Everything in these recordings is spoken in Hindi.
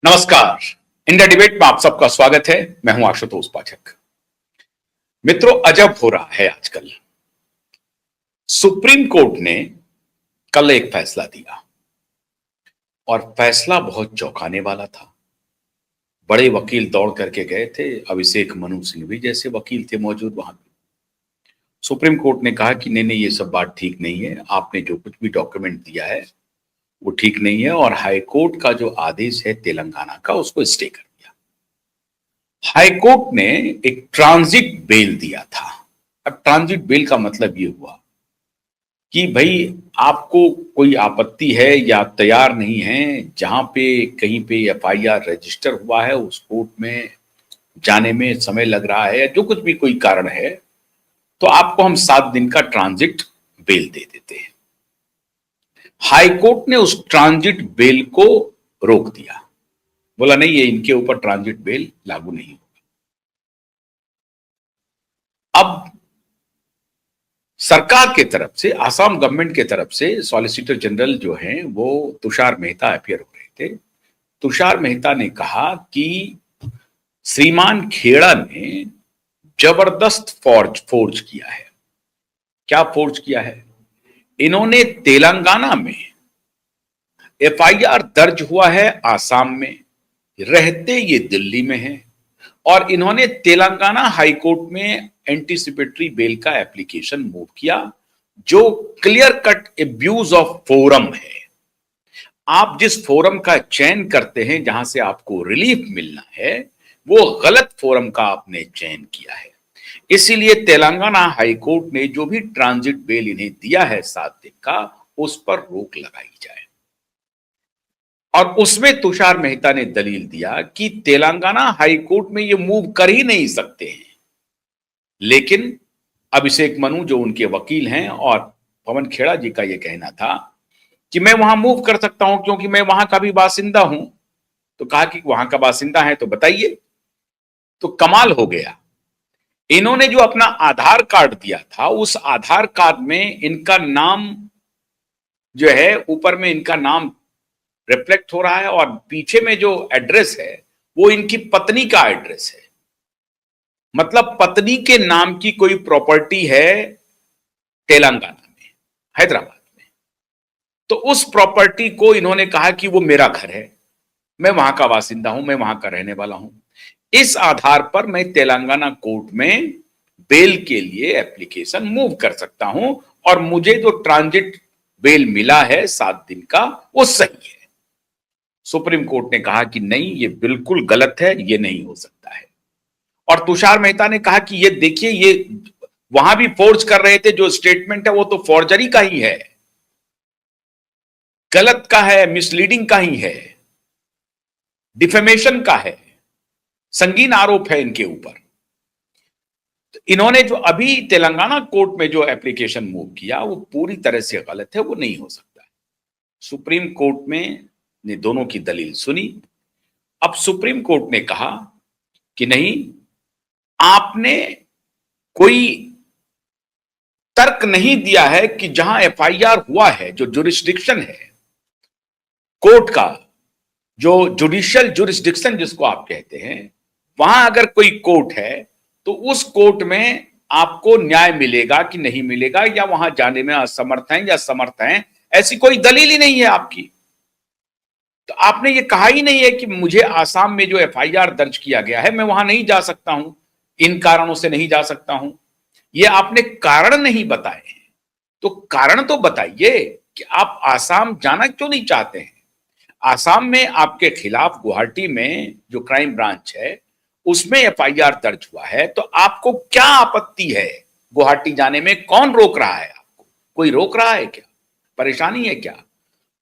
नमस्कार। इंडिया डिबेट में आप सबका स्वागत है। मैं हूं आशुतोष पाठक। मित्रों, अजब हो रहा है आजकल। सुप्रीम कोर्ट ने कल एक फैसला दिया और फैसला बहुत चौंकाने वाला था। बड़े वकील दौड़ करके गए थे, अभिषेक मनु सिंघवी जैसे वकील थे मौजूद वहां पे। सुप्रीम कोर्ट ने कहा कि नहीं नहीं, ये सब बात ठीक नहीं है, आपने जो कुछ भी डॉक्यूमेंट दिया है वो ठीक नहीं है, और हाई कोर्ट का जो आदेश है तेलंगाना का उसको स्टे कर दिया। हाई कोर्ट ने एक ट्रांजिट बेल दिया था। अब ट्रांजिट बेल का मतलब ये हुआ कि भाई आपको कोई आपत्ति है या आप तैयार नहीं है, जहां पे कहीं पे एफआईआर रजिस्टर हुआ है उस कोर्ट में जाने में समय लग रहा है, जो कुछ भी कोई कारण है, तो आपको हम 7 दिन का ट्रांजिट बेल दे देते हैं। हाई कोर्ट ने उस ट्रांजिट बेल को रोक दिया, बोला नहीं, ये इनके ऊपर ट्रांजिट बेल लागू नहीं होगा। अब सरकार के तरफ से, आसाम गवर्नमेंट के तरफ से सॉलिसिटर जनरल जो हैं वो तुषार मेहता अपीयर हो रहे थे। तुषार मेहता ने कहा कि श्रीमान खेड़ा ने जबरदस्त फोर्ज किया है। क्या फोर्ज किया है? इन्होंने तेलंगाना में एफआईआर दर्ज हुआ है आसाम में, रहते ये दिल्ली में है, और इन्होंने तेलंगाना हाई कोर्ट में एंटीसिपेटरी बेल का एप्लीकेशन मूव किया, जो clear cut abuse of forum है। आप जिस फोरम का चयन करते हैं जहां से आपको रिलीफ मिलना है, वो गलत फोरम का आपने चयन किया है। इसीलिए तेलंगाना हाई कोर्ट ने जो भी ट्रांजिट बेल इन्हें दिया है 7 दिन का, उस पर रोक लगाई जाए। और उसमें तुषार मेहता ने दलील दिया कि तेलंगाना हाई कोर्ट में ये मूव कर ही नहीं सकते हैं, लेकिन अभिषेक मनु जो उनके वकील हैं और पवन खेड़ा जी का यह कहना था कि मैं वहां मूव कर सकता हूं क्योंकि मैं वहां का भी बासिंदा हूं। तो कहा कि वहां का बासिंदा है तो बताइए। तो कमाल हो गया, इन्होंने जो अपना आधार कार्ड दिया था उस आधार कार्ड में इनका नाम जो है, ऊपर में इनका नाम रिफ्लेक्ट हो रहा है, और पीछे में जो एड्रेस है वो इनकी पत्नी का एड्रेस है। मतलब पत्नी के नाम की कोई प्रॉपर्टी है तेलंगाना में, हैदराबाद में, तो उस प्रॉपर्टी को इन्होंने कहा कि वो मेरा घर है, मैं वहां का बासिंदा हूं, मैं वहां का रहने वाला हूं। इस आधार पर मैं तेलंगाना कोर्ट में बेल के लिए एप्लीकेशन मूव कर सकता हूं, और मुझे जो ट्रांजिट बेल मिला है 7 दिन का वो सही है। सुप्रीम कोर्ट ने कहा कि नहीं, ये बिल्कुल गलत है, ये नहीं हो सकता है। और तुषार मेहता ने कहा कि ये देखिए, ये वहां भी फोर्ज कर रहे थे, जो स्टेटमेंट है वो तो फॉर्जरी का ही है, गलत का है, मिसलीडिंग का ही है, डिफेमेशन का है, संगीन आरोप है इनके ऊपर। तो इन्होंने जो अभी तेलंगाना कोर्ट में जो एप्लीकेशन मूव किया वो पूरी तरह से गलत है, वो नहीं हो सकता है। सुप्रीम कोर्ट में ने दोनों की दलील सुनी। अब सुप्रीम कोर्ट ने कहा कि नहीं, आपने कोई तर्क नहीं दिया है कि जहां एफआईआर हुआ है, जो जुरिस्डिक्शन है कोर्ट का, जो जुडिशियल जुरिस्डिक्शन जिसको आप कहते हैं, वहां अगर कोई कोर्ट है तो उस कोर्ट में आपको न्याय मिलेगा कि नहीं मिलेगा, या वहां जाने में असमर्थ हैं या समर्थ हैं, ऐसी कोई दलील ही नहीं है आपकी। तो आपने ये कहा ही नहीं है कि मुझे आसाम में जो एफआईआर दर्ज किया गया है मैं वहां नहीं जा सकता हूं, इन कारणों से नहीं जा सकता हूं। ये आपने कारण नहीं बताए हैं। तो कारण तो बताइए कि आप आसाम जाना क्यों नहीं चाहते हैं। आसाम में आपके खिलाफ गुवाहाटी में जो क्राइम ब्रांच है उसमें एफआईआर दर्ज हुआ है, तो आपको क्या आपत्ति है गुवाहाटी जाने में? कौन रोक रहा है आपको? कोई रोक रहा है क्या? परेशानी है क्या?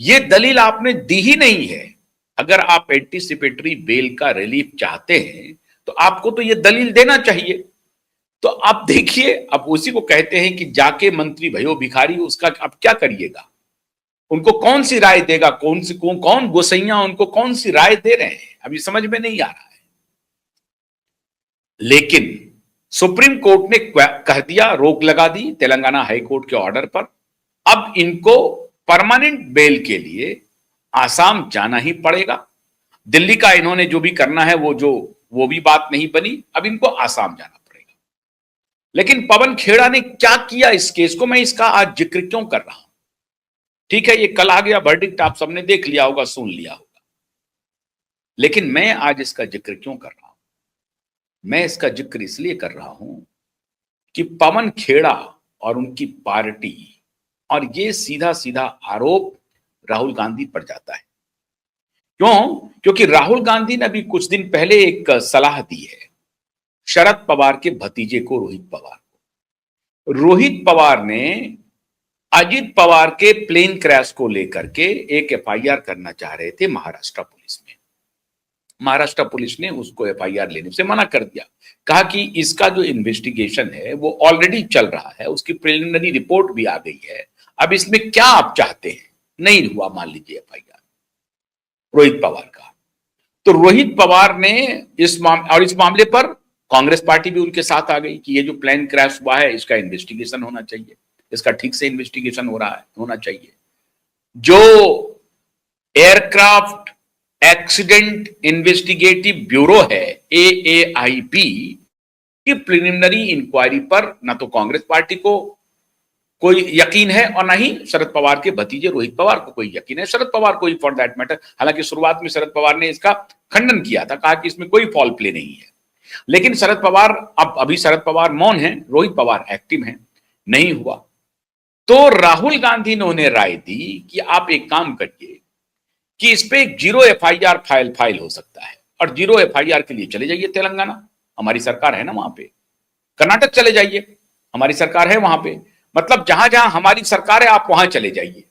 ये दलील आपने दी ही नहीं है। अगर आप एंटीसिपेटरी बेल का रिलीफ चाहते हैं तो आपको तो ये दलील देना चाहिए। तो आप देखिए, अब उसी को कहते हैं कि जाके मंत्री भयो भिखारी, उसका अब क्या करिएगा? उनको कौन सी राय देगा? कौन गोसैया उनको कौन सी राय दे रहे हैं? अभी समझ में नहीं आ रहा है। लेकिन सुप्रीम कोर्ट ने कह दिया, रोक लगा दी तेलंगाना हाई कोर्ट के ऑर्डर पर। अब इनको परमानेंट बेल के लिए आसाम जाना ही पड़ेगा। दिल्ली का इन्होंने जो भी करना है वो भी बात नहीं बनी, अब इनको आसाम जाना पड़ेगा। लेकिन पवन खेड़ा ने क्या किया इस केस को, मैं इसका आज जिक्र क्यों कर रहा हूं? ठीक है, ये कल आ गया वर्डिक्ट, आप सबने देख लिया होगा, सुन लिया होगा, लेकिन मैं आज इसका जिक्र क्यों कर रहा हूं? मैं इसका जिक्र इसलिए कर रहा हूं कि पवन खेड़ा और उनकी पार्टी, और ये सीधा सीधा आरोप राहुल गांधी पर जाता है। क्यों? क्योंकि राहुल गांधी ने अभी कुछ दिन पहले एक सलाह दी है शरद पवार के भतीजे को, रोहित पवार को। रोहित पवार ने अजित पवार के प्लेन क्रैश को लेकर के एक एफआईआर करना चाह रहे थे महाराष्ट्र पुलिस में। महाराष्ट्र पुलिस ने उसको एफआईआर लेने से मना कर दिया, कहा कि इसका जो इन्वेस्टिगेशन है वो ऑलरेडी चल रहा है, उसकी प्रिलिमिनरी रिपोर्ट भी आ गई है, अब इसमें क्या आप चाहते हैं? नहीं हुआ मान लीजिए एफआईआर रोहित पवार का। तो रोहित पवार ने इस मामले पर कांग्रेस पार्टी भी उनके साथ आ गई कि ये जो प्लेन क्रैश हुआ है इसका इन्वेस्टिगेशन होना चाहिए, इसका ठीक से इन्वेस्टिगेशन होना चाहिए। जो एयरक्राफ्ट एक्सीडेंट इन्वेस्टिगेटिव ब्यूरो है AAIB की प्रिलिमिनरी इंक्वायरी पर ना तो कांग्रेस पार्टी को कोई यकीन है और ना ही शरद पवार के भतीजे रोहित पवार को कोई यकीन है, शरद पवार को फॉर दैट मैटर। हालांकि शुरुआत में शरद पवार ने इसका खंडन किया था, कहा कि इसमें कोई फॉल प्ले नहीं है, लेकिन शरद पवार अभी शरद पवार मौन है, रोहित पवार एक्टिव हैं, नहीं हुआ। तो राहुल गांधी ने उन्हें राय दी कि आप एक काम करिए कि इस पे एक 0 FIR फाइल हो सकता है, और 0 FIR के लिए चले जाइए तेलंगाना, हमारी सरकार है ना वहां पे, कर्नाटक चले जाइए, हमारी सरकार है वहां पे, मतलब जहां जहां हमारी सरकार है आप वहां चले जाइए।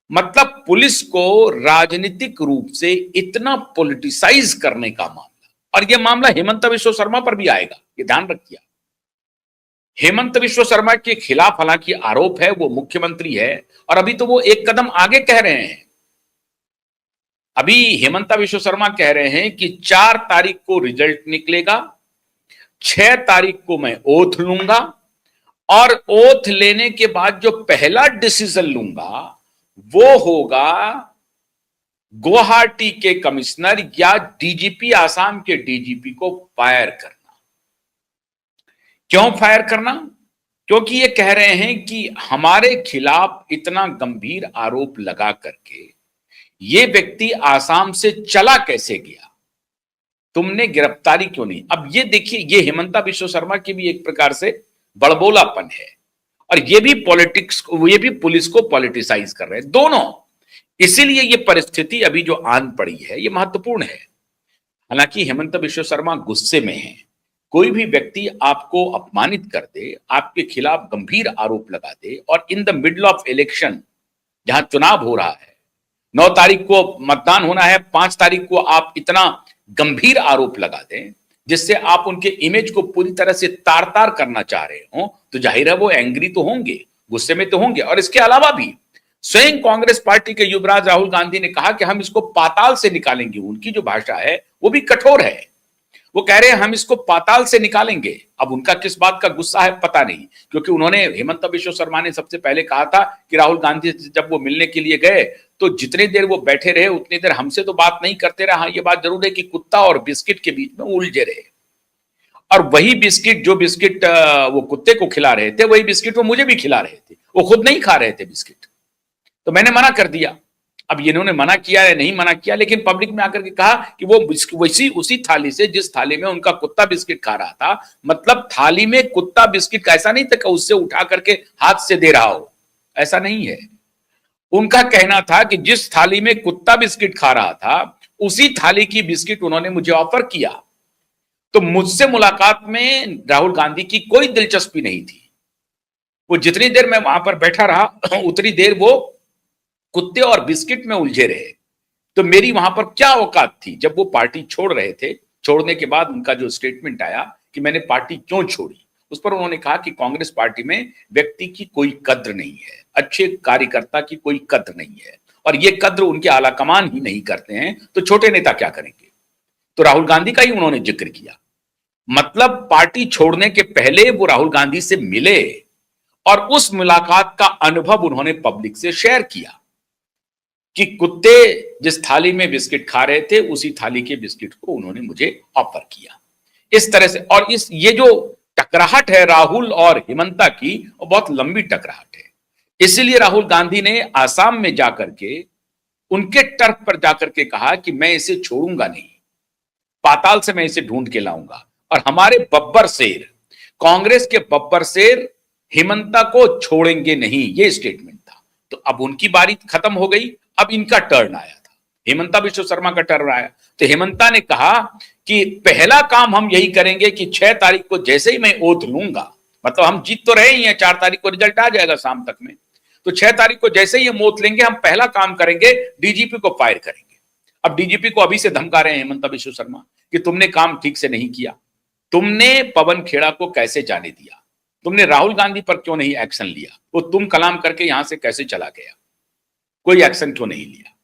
मतलब पुलिस को राजनीतिक रूप से इतना पॉलिटिसाइज करने का मामला, और यह मामला हेमंत बिश्व शर्मा पर भी आएगा, ये ध्यान रखिए। हेमंत बिश्व शर्मा के खिलाफ हालांकि आरोप है, वो मुख्यमंत्री है, और अभी तो वो एक कदम आगे कह रहे हैं। अभी हेमंत बिश्व शर्मा कह रहे हैं कि 4 तारीख को रिजल्ट निकलेगा, 6 तारीख को मैं ओथ लूंगा, और ओथ लेने के बाद जो पहला डिसीजन लूंगा वो होगा गुवाहाटी के कमिश्नर या डीजीपी, आसाम के डीजीपी को फायर करना। क्यों फायर करना? क्योंकि ये कह रहे हैं कि हमारे खिलाफ इतना गंभीर आरोप लगा करके ये व्यक्ति आसाम से चला कैसे गया, तुमने गिरफ्तारी क्यों नहीं? अब ये देखिए, ये हेमंता बिश्व शर्मा की भी एक प्रकार से बड़बोलापन है, और ये भी पुलिस को पॉलिटिसाइज कर रहे हैं दोनों। इसीलिए ये परिस्थिति अभी जो आन पड़ी है ये महत्वपूर्ण है। हालांकि हेमंत बिश्व शर्मा गुस्से में है, कोई भी व्यक्ति आपको अपमानित कर दे, आपके खिलाफ गंभीर आरोप लगा दे, और in the middle of election जहां चुनाव हो रहा है, 9 तारीख को मतदान होना है, 5 तारीख को आप इतना गंभीर आरोप लगा दें जिससे आप उनके इमेज को पूरी तरह से तार तार करना चाह रहे हो, तो जाहिर है वो एंग्री तो होंगे, गुस्से में तो होंगे। और इसके अलावा भी स्वयं कांग्रेस पार्टी के युवराज राहुल गांधी ने कहा कि हम इसको पाताल से निकालेंगे। उनकी जो भाषा है वो भी कठोर है, वो कह रहे हैं हम इसको पाताल से निकालेंगे। अब उनका किस बात का गुस्सा है पता नहीं, क्योंकि उन्होंने, हेमंत बिश्व शर्मा ने सबसे पहले कहा था कि राहुल गांधी जब वो मिलने के लिए गए तो जितनी देर वो बैठे रहे उतनी देर हमसे तो बात नहीं करते रहे। हाँ, ये बात जरूर है कि कुत्ता और बिस्किट के बीच में उलझे रहे, और वही बिस्किट, जो बिस्किट वो कुत्ते को खिला रहे थे, वही बिस्किट वो मुझे भी खिला रहे थे, वो खुद नहीं खा रहे थे बिस्किट। तो मैंने मना कर दिया। अब इन्होंने मना किया या नहीं मना किया, लेकिन पब्लिक में आकर के कहा कि वो उसी थाली से जिस थाली में उनका कुत्ता बिस्किट खा रहा था, मतलब थाली में कुत्ता बिस्किट, ऐसा नहीं था कि उससे उठा करके हाथ से दे रहा हो, ऐसा नहीं है। उनका कहना था कि जिस थाली में कुत्ता बिस्किट खा रहा था उसी थाली की बिस्किट उन्होंने मुझे ऑफर किया। तो मुझसे मुलाकात में राहुल गांधी की कोई दिलचस्पी नहीं थी। वो जितनी देर मैं वहां पर बैठा रहा उतनी देर वो कुत्ते और बिस्किट में उलझे रहे। तो मेरी वहां पर क्या औकात थी? जब वो पार्टी छोड़ रहे थे, छोड़ने के बाद उनका जो स्टेटमेंट आया कि मैंने पार्टी क्यों छोड़ी, उस पर उन्होंने कहा कि कांग्रेस पार्टी में व्यक्ति की कोई कद्र नहीं है, अच्छे कार्यकर्ता की कोई कद्र नहीं है, और ये कद्र उनके आलाकमान ही नहीं करते हैं, तो छोटे नेता क्या करेंगे? तो राहुल गांधी का ही उन्होंने जिक्र किया। मतलब पार्टी छोड़ने के पहले वो राहुल गांधी से मिले और उस मुलाकात का अनुभव उन्होंने पब्लिक से शेयर किया। कि कुत्ते जिस थाली में बिस्किट खा रहे थे उसी थाली के बिस्किट को उन्होंने मुझे ऑफर किया। इस तरह से, और ये जो टकराहट है राहुल और हेमंता की, वो बहुत लंबी टकराहट है। इसलिए राहुल गांधी ने आसाम में जाकर के उनके टर्फ पर जाकर के कहा कि मैं इसे छोड़ूंगा नहीं, पाताल से मैं इसे ढूंढ के लाऊंगा। और हमारे बब्बर शेर, कांग्रेस के बब्बर शेर हेमंता को छोड़ेंगे नहीं, ये स्टेटमेंट था। तो अब उनकी बारी खत्म हो गई, अब इनका टर्न आया था, हेमंता विश्व शर्मा का टर्न आया। तो हेमंता ने कहा कि पहला काम हम यही करेंगे कि 6 तारीख को जैसे ही मैं ओथ लूंगा, मतलब हम जीत तो रहे ही हैं, 4 तारीख को रिजल्ट आ जाएगा शाम तक में, तो 6 तारीख को जैसे ही हम ओथ लेंगे, हम पहला काम करेंगे डीजीपी को फायर करेंगे। अब डीजीपी को अभी से धमका रहे हैं हेमंता विश्व शर्मा कि तुमने काम ठीक से नहीं किया, तुमने पवन खेड़ा को कैसे जाने दिया, तुमने राहुल गांधी पर क्यों नहीं एक्शन लिया, वो तुम कलाम करके यहां से कैसे चला गया, कोई एक्शन क्यों नहीं लिया।